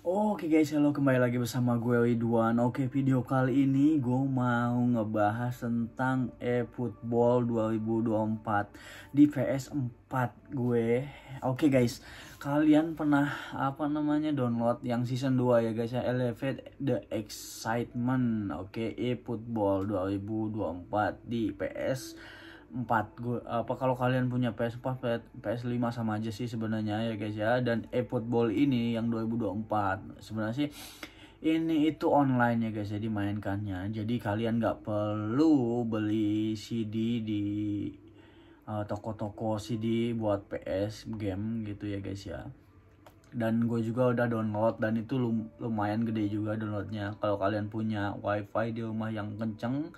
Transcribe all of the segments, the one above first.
Oke guys, halo, kembali lagi bersama gue Ridwan. Oke, video kali ini gue mau ngebahas tentang eFootball 2024 di PS4 gue. Oke guys, kalian pernah download yang season 2 ya guys ya, Elevate the Excitement. Oke, eFootball 2024 di PS4. Kalau kalian punya PS4, PS5 sama aja sih sebenarnya ya guys ya. Dan eFootball ini yang 2024 sebenarnya sih ini itu online ya guys ya, dimainkannya. Jadi kalian nggak perlu beli CD di toko-toko CD buat PS game gitu ya guys ya. Dan gue juga udah download dan itu lumayan gede juga downloadnya. Kalau kalian punya wifi di rumah yang kenceng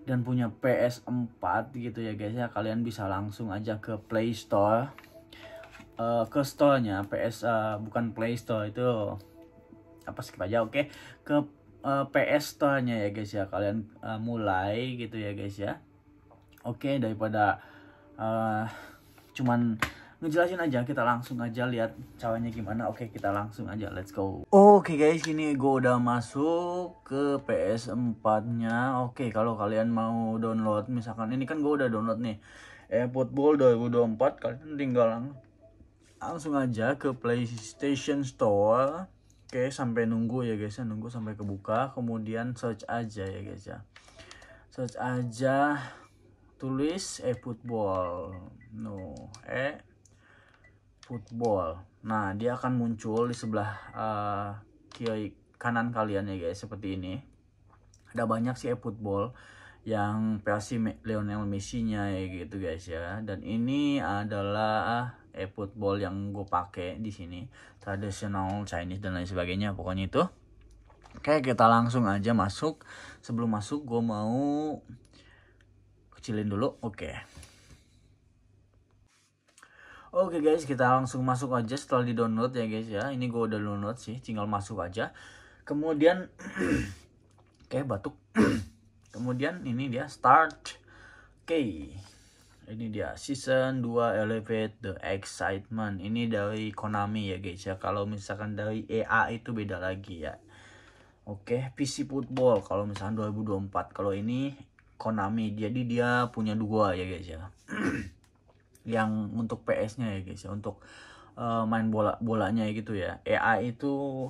dan punya PS4 gitu ya guys ya, kalian bisa langsung aja ke Play Store, ke store-nya bukan Play Store, itu apa, skip aja. Oke, ke PS Store-nya ya guys ya, kalian mulai gitu ya guys ya. Oke, daripada cuman ngejelasin aja, kita langsung aja lihat caranya gimana. Oke, kita langsung aja, let's go. Oke guys, ini gue udah masuk ke PS4-nya. Oke, kalau kalian mau download, misalkan ini kan gue udah download nih, eFootball 2024, kalian tinggal langsung aja ke PlayStation Store. Oke, sampai nunggu ya guys ya, nunggu sampai kebuka, kemudian search aja ya guys ya. Search aja, tulis eFootball. Football. Nah, dia akan muncul di sebelah kiri kanan kalian ya guys, seperti ini. Ada banyak sih eFootball yang versi Lionel Messi-nya ya gitu guys ya. Dan ini adalah eFootball yang gue pakai di sini, tradisional Chinese dan lain sebagainya, pokoknya itu. Oke, kita langsung aja masuk. Sebelum masuk gue mau kecilin dulu. Oke guys, kita langsung masuk aja setelah di download ya guys ya. Ini gue udah download sih, tinggal masuk aja. Kemudian oke, batuk. Kemudian ini dia start. Oke, ini dia season 2 Elevate the Excitement. Ini dari Konami ya guys ya. Kalau misalkan dari EA itu beda lagi ya. Oke, PC Football kalau misalkan 2024. Kalau ini Konami, jadi dia punya dua ya guys ya. Yang untuk PS-nya ya guys ya, untuk main bolanya gitu ya. EA itu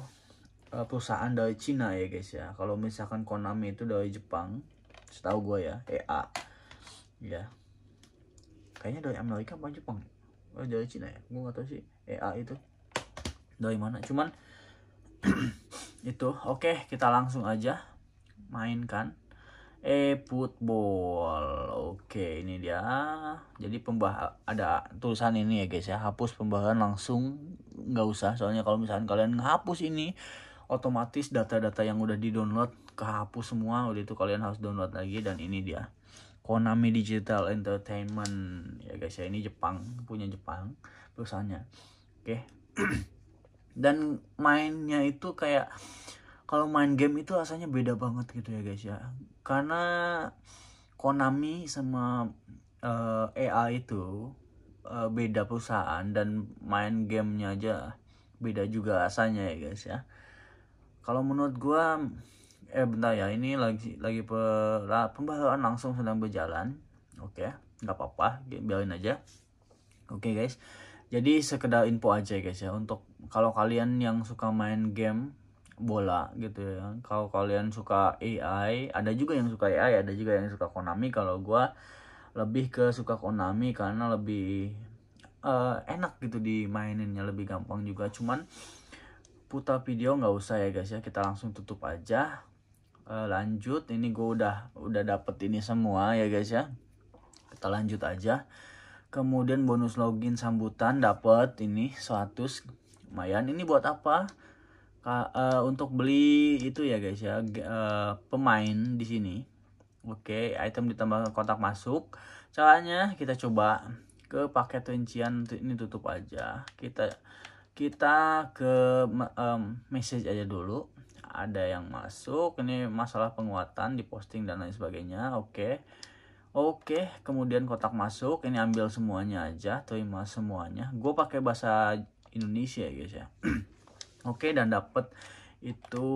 perusahaan dari Cina ya guys ya. Kalau misalkan Konami itu dari Jepang, setahu gue ya. EA ya, kayaknya dari Amerika apa Jepang, dari Cina ya, gue nggak tahu sih EA itu dari mana, cuman itu. Oke, kita langsung aja mainkan eFootball. Oke, ini dia. Jadi ada tulisan ini ya guys ya, hapus pembahasan langsung, nggak usah, soalnya kalau misalkan kalian ngehapus ini, otomatis data-data yang udah di download kehapus semua. Udah itu kalian harus download lagi. Dan ini dia, Konami Digital Entertainment ya guys ya, ini Jepang, punya Jepang perusahaannya. Oke. Dan mainnya itu kayak, kalau main game itu rasanya beda banget gitu ya guys ya, karena Konami sama EA itu beda perusahaan, dan main gamenya aja beda juga rasanya ya guys ya. Kalau menurut gua, bentar ya, ini lagi pembahasan langsung sedang berjalan. Oke, nggak apa-apa, biarin aja. Oke guys, jadi sekedar info aja guys ya, untuk kalau kalian yang suka main game bola gitu ya, kalau kalian suka AI, ada juga yang suka AI, ada juga yang suka Konami. Kalau gua lebih ke suka Konami karena lebih enak gitu dimaininnya, lebih gampang juga. Cuman putar video nggak usah ya guys ya, kita langsung tutup aja. Lanjut, ini gue udah dapet ini semua ya guys ya, kita lanjut aja. Kemudian bonus login sambutan dapat ini 100, lumayan. Ini buat apa? Untuk beli itu ya guys ya, pemain di sini. Oke, item ditambah kotak masuk. Caranya kita coba ke paket rincian, ini tutup aja. Kita ke message aja dulu. Ada yang masuk, ini masalah penguatan, diposting dan lain sebagainya. Oke, kemudian kotak masuk, ini ambil semuanya aja, terima semuanya. Gue pakai bahasa Indonesia ya guys ya. Oke, dan dapat itu,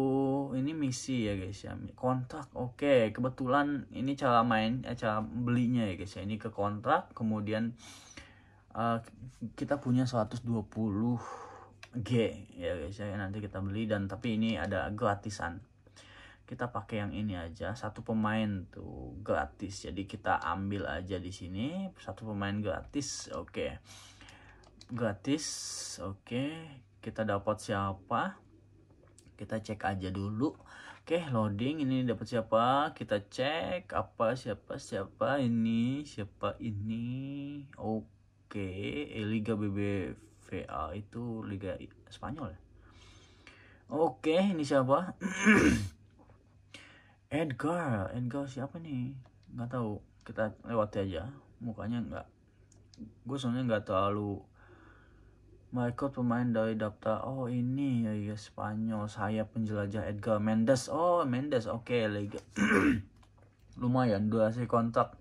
ini misi ya guys ya, kontrak. Oke, kebetulan ini cara cara belinya ya guys ya, ini ke kontrak, kemudian kita punya 120 G ya guys ya, nanti kita beli, dan tapi ini ada gratisan, kita pakai yang ini aja, satu pemain tuh gratis, jadi kita ambil aja di sini satu pemain gratis. Oke, gratis. Oke, kita dapat siapa, kita cek aja dulu. Oke, loading, ini dapat siapa, kita cek apa, siapa ini, oke. Liga BBVA itu Liga Spanyol ya. Oke, ini siapa? Edgar siapa nih, nggak tahu, kita lewati aja, mukanya nggak, gue soalnya nggak terlalu. Michael pemain dari daftar, oh ini ya Spanyol, saya penjelajah Edgar Mendes. Oh Mendes, oke, Liga. Lumayan, durasi kontrak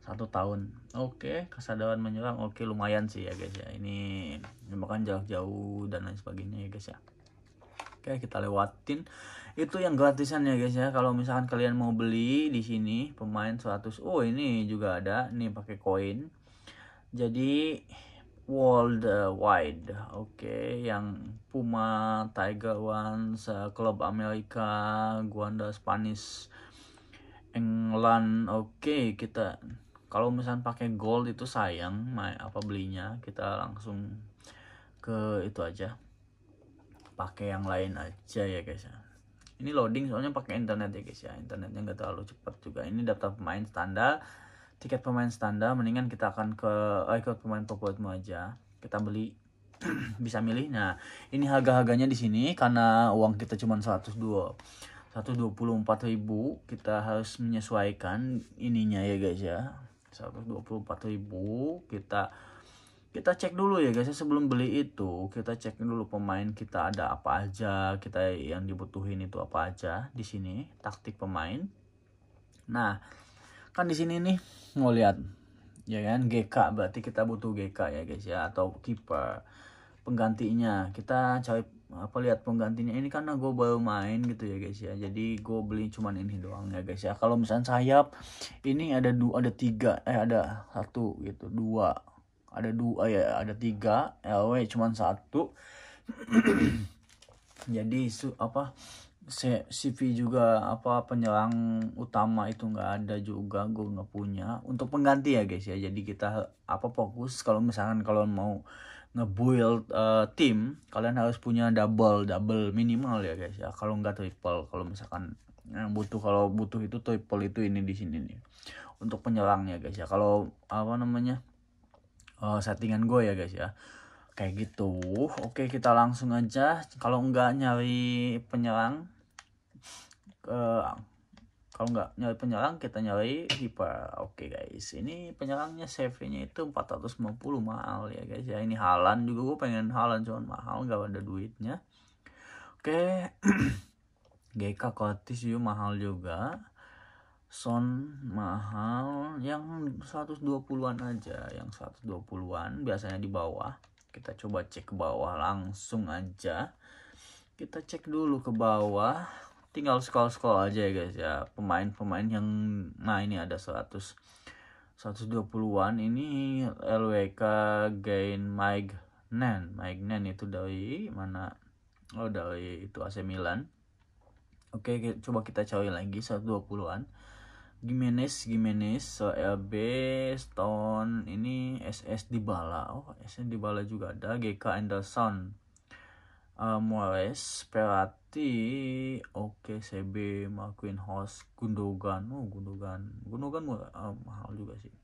1 tahun. Oke, kesadaran menyerang, oke, lumayan sih ya guys ya, ini bahkan jarak jauh dan lain sebagainya ya guys ya. Oke, kita lewatin itu yang gratisan ya guys ya. Kalau misalkan kalian mau beli di sini pemain 100, oh ini juga ada nih pakai koin, jadi worldwide. Oke, yang Puma, Tiger One, klub Amerika, Guanda, Spanish, England. Oke, kita kalau misalnya pakai gold itu sayang belinya, kita langsung ke itu aja, pakai yang lain aja ya guys ya. Ini loading soalnya pakai internet ya guys ya, internetnya nggak terlalu cepat juga. Ini daftar pemain standar, tiket pemain standar, mendingan kita akan ke ikut pemain favoritmu aja, kita beli. Bisa milih. Nah, ini harga-harganya di sini karena uang kita cuma 124.000, kita harus menyesuaikan ininya ya guys ya. 124.000, kita cek dulu ya guys ya, sebelum beli itu kita cek dulu pemain kita ada apa aja, kita yang dibutuhin itu apa aja di sini, taktik pemain. Nah, kan di sini nih mau lihat ya kan, GK berarti kita butuh GK ya guys ya, atau kiper. Penggantinya kita cari apa, lihat penggantinya ini, karena gue baru main gitu ya guys ya, jadi gue beli cuman ini doang ya guys ya. Kalau misalnya sayap ini ada ada satu gitu, ada tiga, LW cuman satu. Jadi CV juga penyerang utama itu nggak ada juga, gue nggak punya untuk pengganti ya guys ya. Jadi kita fokus, kalau misalkan kalau mau nge-build tim, kalian harus punya double minimal ya guys ya, kalau nggak triple. Kalau misalkan kalau butuh itu triple, itu ini di sini nih untuk penyerangnya guys ya. Kalau settingan gue ya guys ya, kayak gitu. Oke, kita langsung aja. Kalau nggak nyari penyerang, kita nyari kiper. Oke guys, ini penyerangnya CV-nya itu 450, mahal ya guys ya. Ini Haaland juga, gue pengen Haaland cuman mahal, nggak ada duitnya. Oke. GK Curtis juga mahal juga. Son mahal, yang 120-an aja, yang 120-an biasanya di bawah. Kita coba cek ke bawah langsung aja. Kita cek dulu ke bawah, tinggal scroll aja ya guys ya, pemain-pemain yang ini ada 120-an. Ini LWK Gain Maignan itu dari mana? Oh, dari itu AC Milan. Oke, coba kita cari lagi 120-an. Gimenez, LB, Stone, ini SS Dybala. Oh, SS Dybala juga ada. GK Anderson, Moraes, Perati, oke, CB, Marquinhos, Gundogan. Oh, Gundogan mahal juga sih.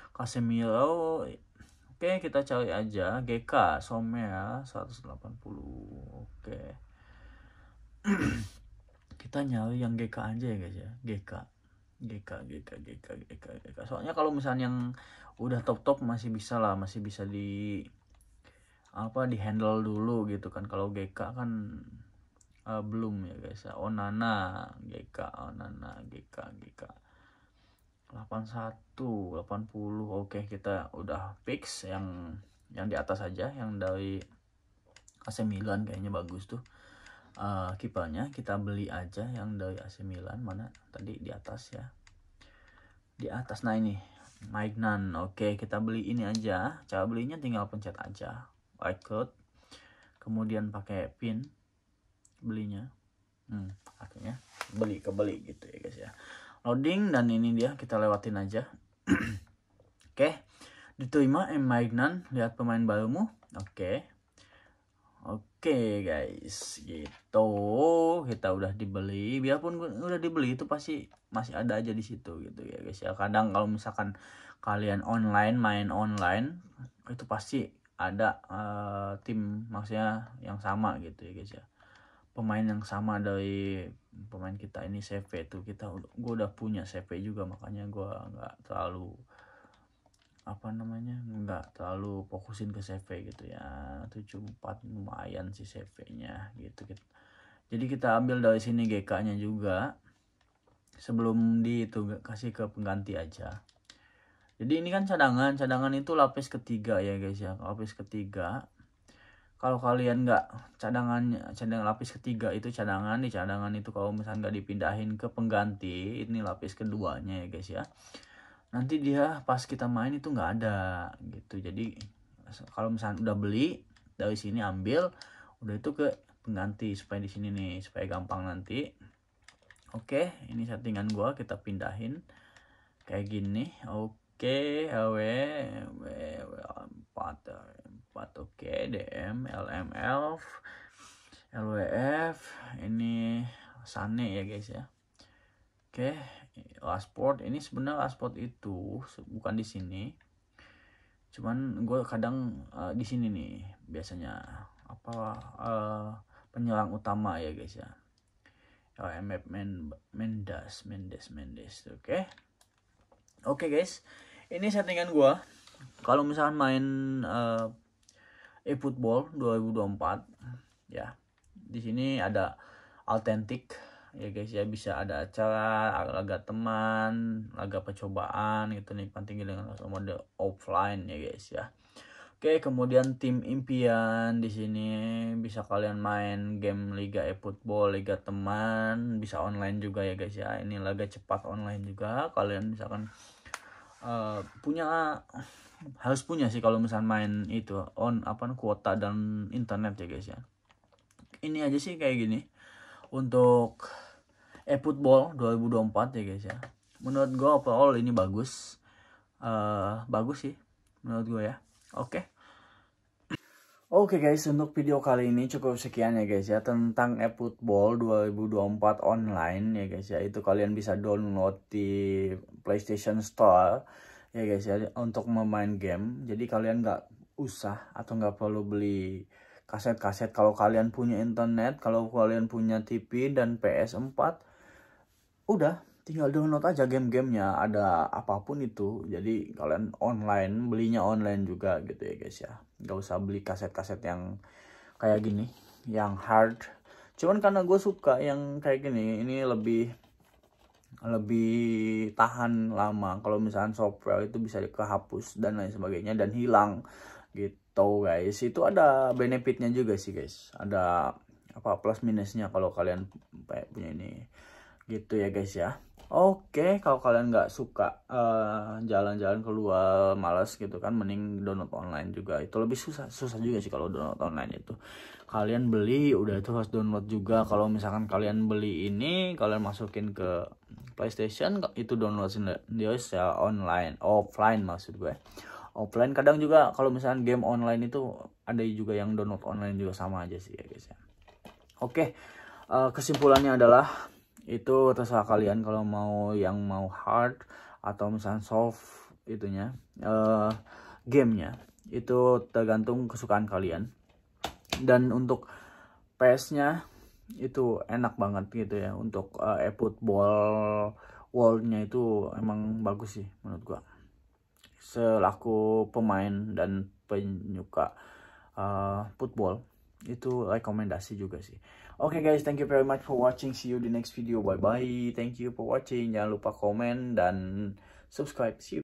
Casemiro. Oke, kita cari aja GK Sommer 180. Oke. Kita nyari yang GK aja ya guys ya. GK. Soalnya kalau misalnya yang udah top masih bisa di handle dulu gitu kan. Kalau GK kan belum ya guys ya. Onana GK 81 80. Oke, kita udah fix yang di atas aja, yang dari AC Milan kayaknya bagus tuh. Kipernya kita beli aja yang dari AC Milan. Mana tadi di atas ya, di atas. Nah ini Maignan. Oke, kita beli ini aja. Cara belinya tinggal pencet aja right code, kemudian pakai pin belinya. Akhirnya kebeli gitu ya guys ya. Loading, dan ini dia, kita lewatin aja. Oke, diterima Maignan, lihat pemain barumu. Oke guys, gitu. Kita udah dibeli, biarpun udah dibeli itu pasti masih ada aja di situ gitu ya guys ya. Kadang kalau misalkan kalian main online itu pasti ada tim maksudnya yang sama gitu ya guys ya. Pemain yang sama dari pemain kita ini CV tuh, gue udah punya CV juga, makanya gue nggak terlalu nggak terlalu fokusin ke CV gitu ya. 74 lumayan sih CV-nya gitu. Jadi kita ambil dari sini GK-nya juga sebelum kasih ke pengganti aja. Jadi ini kan cadangan itu lapis ketiga ya guys ya, lapis ketiga. Kalau kalian nggak cadangan lapis ketiga itu di cadangan itu kalau misalnya nggak dipindahin ke pengganti, ini lapis keduanya ya guys ya, nanti dia pas kita main itu nggak ada gitu. Jadi kalau misalnya udah beli dari sini, ambil udah itu ke pengganti supaya di sini nih, supaya gampang nanti. Oke, ini settingan gua, kita pindahin kayak gini. Oke, HW 4 oke, DM LML LWF ini Sane ya guys ya. Oke, Lastport ini sebenarnya Lastport itu bukan di sini, cuman gue kadang di sini nih biasanya penyerang utama ya guys ya. LMF Mendes. Oke guys, ini settingan gue kalau misalkan main eFootball 2024 ya. Di sini ada Authentic ya guys ya, bisa ada acara, laga teman, laga percobaan gitu, nikmati dengan mode offline ya guys ya. Oke, kemudian tim impian di sini bisa kalian main game Liga eFootball, Liga teman, bisa online juga ya guys ya. Ini laga cepat online juga, kalian misalkan harus punya sih kalau misalkan main itu kuota dan internet ya guys ya. Ini aja sih kayak gini untuk eFootball 2024 ya guys ya. Menurut gue overall ini bagus sih menurut gue ya. Oke guys, untuk video kali ini cukup sekian ya guys ya, tentang eFootball 2024 online ya guys ya. Itu kalian bisa download di PlayStation Store ya guys ya untuk memain game. Jadi kalian nggak usah atau nggak perlu beli kaset-kaset. Kalau kalian punya internet, kalau kalian punya TV dan PS4, udah tinggal download aja game-gamenya, ada apapun itu. Jadi kalian belinya online juga gitu ya guys ya. Nggak usah beli kaset-kaset yang kayak gini, yang hard. Cuman karena gue suka yang kayak gini, ini lebih tahan lama. Kalau misalkan software itu bisa kehapus dan lain sebagainya dan hilang gitu guys. Itu ada benefitnya juga sih guys, ada plus minusnya kalau kalian punya ini gitu ya guys ya. Oke, kalau kalian nggak suka jalan-jalan keluar, malas gitu kan, mending download online juga. Itu lebih susah juga sih kalau download online itu. Kalian beli udah itu harus download juga. Kalau misalkan kalian beli ini, kalian masukin ke PlayStation, itu download sendiri secara offline maksud gue. Offline kadang juga kalau misalkan game online itu ada juga yang download online juga, sama aja sih ya guys ya. Oke, kesimpulannya adalah itu terserah kalian kalau mau hard atau misalnya soft itunya gamenya, itu tergantung kesukaan kalian. Dan untuk PS-nya itu enak banget gitu ya. Untuk eFootball World-nya itu emang bagus sih menurut gua, selaku pemain dan penyuka football itu rekomendasi juga sih. Oke guys, thank you very much for watching. See you di next video. Bye bye. Thank you for watching. Jangan lupa komen dan subscribe. See you.